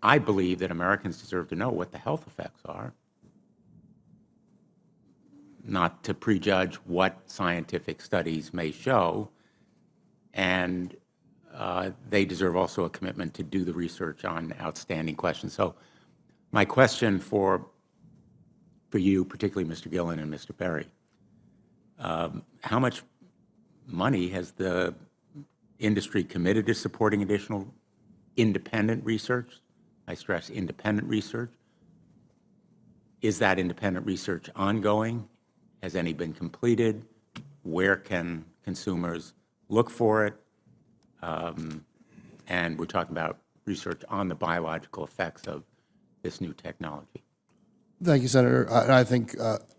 I believe that Americans deserve to know what the health effects are, not to prejudge what scientific studies may show, and they deserve also a commitment to do the research on outstanding questions. So my question for you, particularly Mr. Gillen and Mr. Perry, how much money has the industry committed to supporting additional independent research? I stress independent research. Is that independent research ongoing? Has any been completed? Where can consumers look for it? And we're talking about research on the biological effects of this new technology. Thank you, Senator. I think,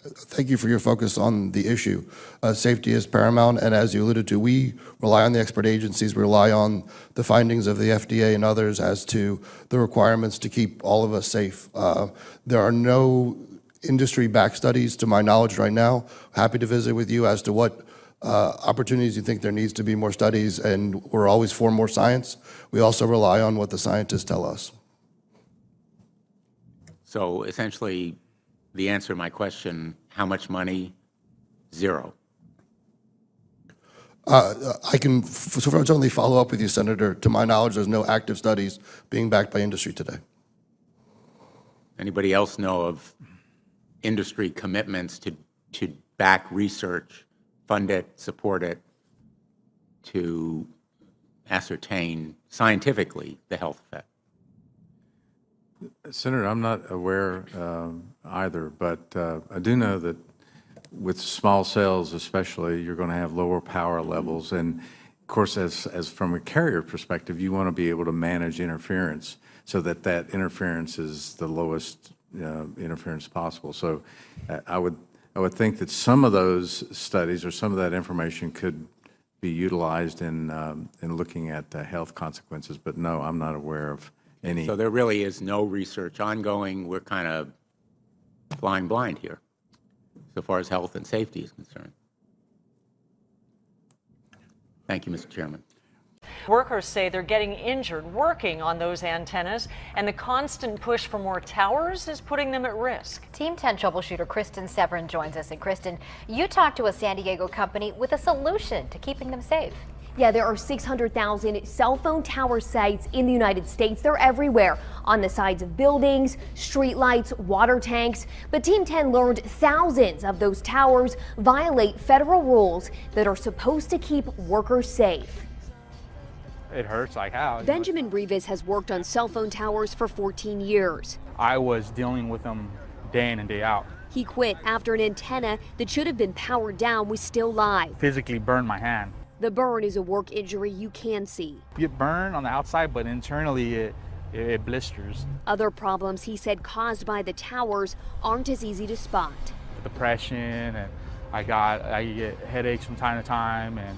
thank you for your focus on the issue. Safety is paramount, and as you alluded to, we rely on the expert agencies, we rely on the findings of the FDA and others as to the requirements to keep all of us safe. There are no industry-backed studies, to my knowledge right now. Happy to visit with you as to what opportunities you think there needs to be more studies, and we're always for more science. We also rely on what the scientists tell us. So essentially, the answer to my question, how much money? Zero. I can certainly follow up with you, Senator. To my knowledge, there's no active studies being backed by industry today. Anybody else know of industry commitments to back research, fund it, support it, to ascertain scientifically the health effect? Senator, I'm not aware either, but I do know that with small cells especially, you're going to have lower power levels. And of course, as from a carrier perspective, you want to be able to manage interference so that that interference is the lowest interference possible. So I would think that some of those studies or some of that information could be utilized in looking at the health consequences. But no, I'm not aware of any. So there really is no research ongoing. We're kind of flying blind here, so far as health and safety is concerned. Thank you, Mr. Chairman. Workers say they're getting injured working on those antennas, and the constant push for more towers is putting them at risk. Team 10 troubleshooter Kristen Severin joins us. And Kristen, you talked to a San Diego company with a solution to keeping them safe. Yeah, there are 600,000 cell phone tower sites in the United States. They're everywhere, on the sides of buildings, streetlights, water tanks. But Team 10 learned thousands of those towers violate federal rules that are supposed to keep workers safe. It hurts like how. Benjamin Rivas has worked on cell phone towers for 14 years. I was dealing with them day in and day out. He quit after an antenna that should have been powered down was still live. Physically burned my hand. The burn is a work injury you can see. You get burned on the outside, but internally it blisters. Other problems he said caused by the towers aren't as easy to spot. Depression, and I get headaches from time to time, and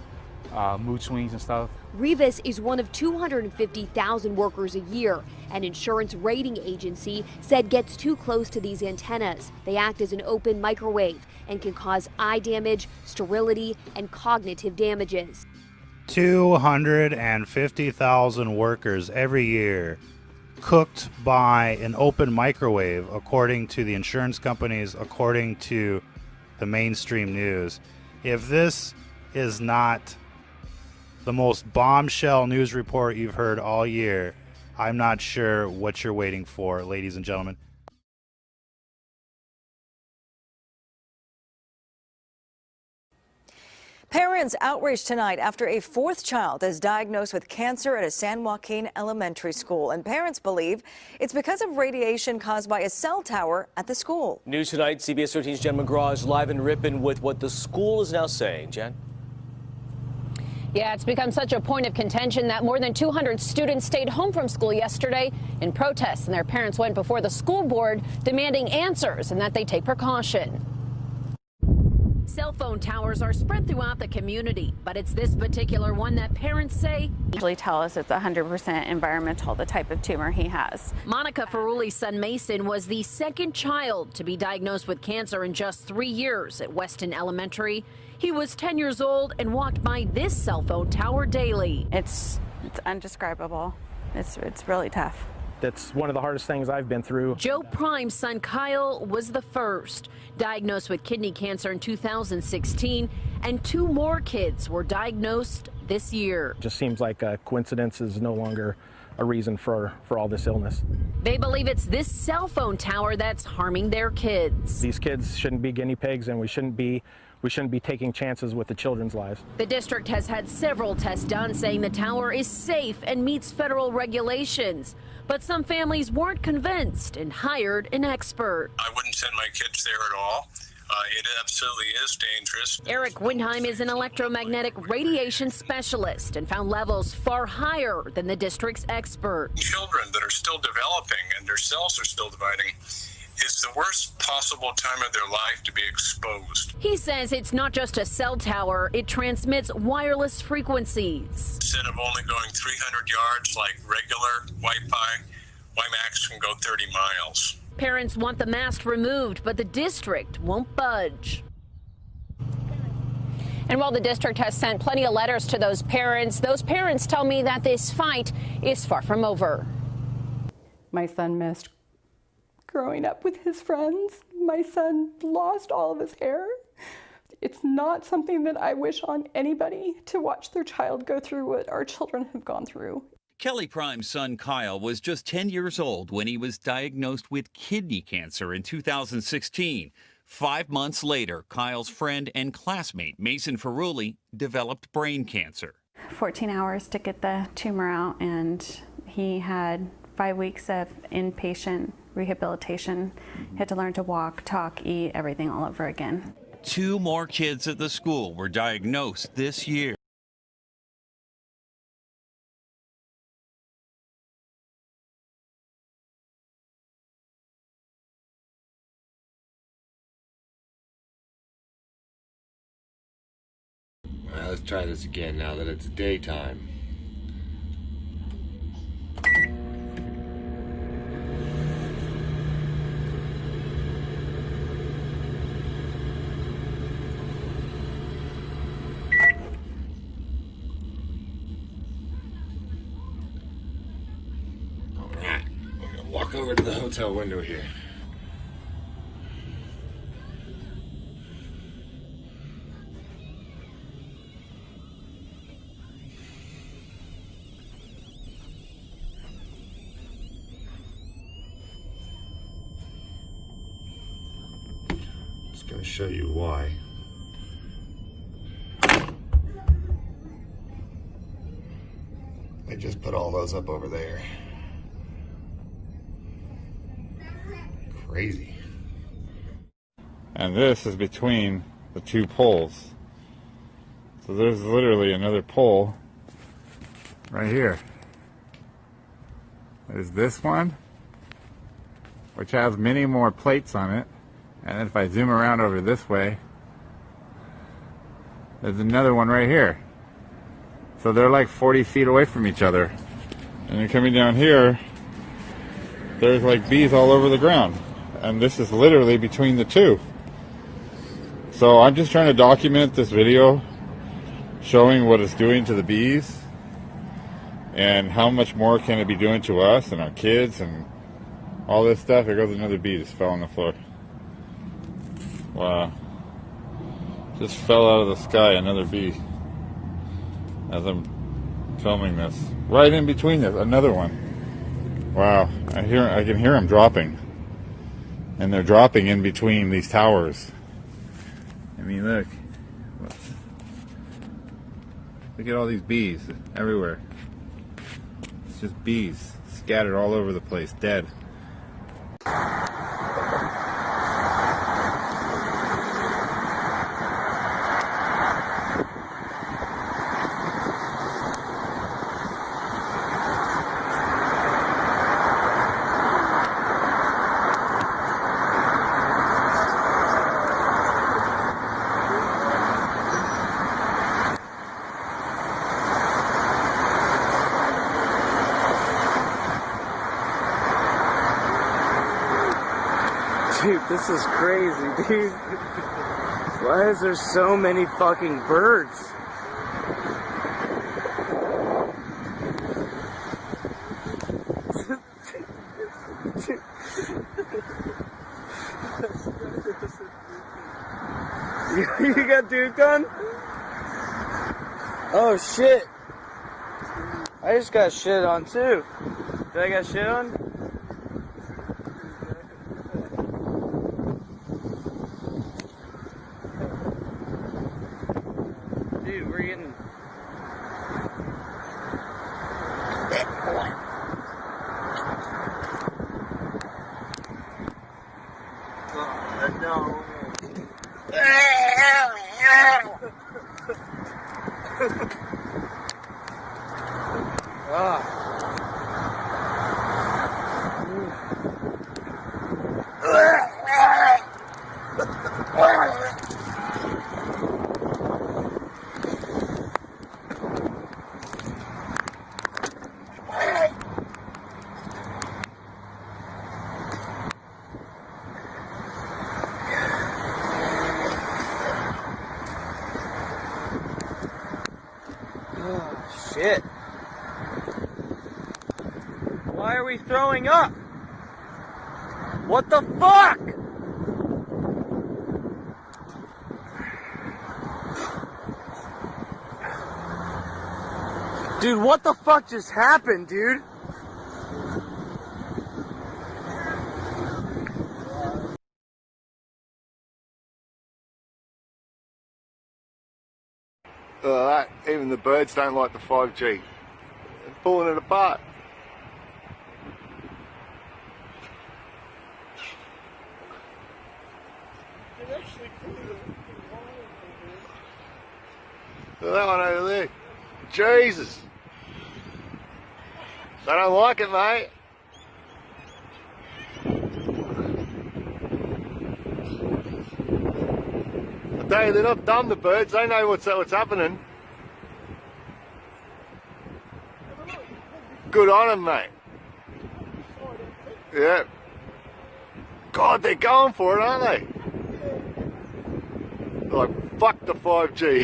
mood swings and stuff. Rivas is one of 250,000 workers a year. An insurance rating agency said gets too close to these antennas. They act as an open microwave and can cause eye damage, sterility, and cognitive damages. 250,000 workers every year cooked by an open microwave, according to the insurance companies, according to the mainstream news. If this is not the most bombshell news report you've heard all year, I'm not sure what you're waiting for, ladies and gentlemen. Parents outraged tonight after a fourth child is diagnosed with cancer at a San Joaquin elementary school. And parents believe it's because of radiation caused by a cell tower at the school. News tonight, CBS 13's Jen McGraw is live in Ripon with what the school is now saying. Jen? Yeah, it's become such a point of contention that more than 200 students stayed home from school yesterday in protest, and their parents went before the school board demanding answers and that they take precaution. Cell phone towers are spread throughout the community, but it's this particular one that parents say usually tell us it's 100% environmental, the type of tumor he has. Monica Ferruli's son Mason was the second child to be diagnosed with cancer in just 3 years at Weston Elementary. He was 10 years old and walked by this cell phone tower daily. It's indescribable. It's really tough. That's one of the hardest things I've been through. Joe Prime's son Kyle was the first, diagnosed with kidney cancer in 2016, and 2 more kids were diagnosed this year. It just seems like a coincidence is no longer a reason for all this illness. They believe it's this cell phone tower that's harming their kids. These kids shouldn't be guinea pigs, and we shouldn't be taking chances with the children's lives. The district has had several tests done saying the tower is safe and meets federal regulations. But some families weren't convinced and hired an expert. I wouldn't send my kids there at all. It absolutely is dangerous. Eric Windheim is an electromagnetic radiation specialist and found levels far higher than the district's expert. Children that are still developing and their cells are still dividing is the worst possible time of their life to be exposed. He says it's not just a cell tower, it transmits wireless frequencies. Instead of only going 300 yards like regular Wi-Fi, WiMAX can go 30 miles. Parents want the mast removed, but the district won't budge. And while the district has sent plenty of letters to those parents tell me that this fight is far from over. My son missed growing up with his friends. My son lost all of his hair. It's not something that I wish on anybody, to watch their child go through what our children have gone through. Kelly Prime's son Kyle was just 10 years old when he was diagnosed with kidney cancer in 2016. 5 months later, Kyle's friend and classmate Mason Ferrulli developed brain cancer. 14 hours to get the tumor out, and he had 5 weeks of inpatient rehabilitation. He had to learn to walk, talk, eat, everything all over again. 2 more kids at the school were diagnosed this year. Let's try this again now that it's daytime. Alright, I'm gonna walk over to the hotel window here. Going to show you why. They just put all those up over there. Crazy. And this is between the 2 poles. So there's literally another pole right here. There's this one, which has many more plates on it. And then if I zoom around over this way, there's another one right here. So they're like 40 feet away from each other. And then coming down here, there's like bees all over the ground. And this is literally between the 2. So I'm just trying to document this video showing what it's doing to the bees and how much more can it be doing to us and our kids and all this stuff. Here goes another bee, just fell on the floor. Wow. Just fell out of the sky, another bee. As I'm filming this. Right in between this, another one. Wow. I can hear them dropping. And they're dropping in between these towers. I mean, look. Look at all these bees everywhere. It's just bees scattered all over the place, dead. Dude, this is crazy, dude. Why is there so many fucking birds? You got Duke on? Oh shit. I just got shit on too. Did I got shit on? Dude, we're getting... No. Shit. Why are we throwing up? What the fuck? Dude, what the fuck just happened, dude? Even the birds don't like the 5G. They're pulling it apart. Look at that one over there. Jesus. They don't like it, mate. I tell you, they're not dumb, the birds. They know what's happening. Good on them, mate. Yeah. God, they're going for it, aren't they? They're like, fuck the 5G.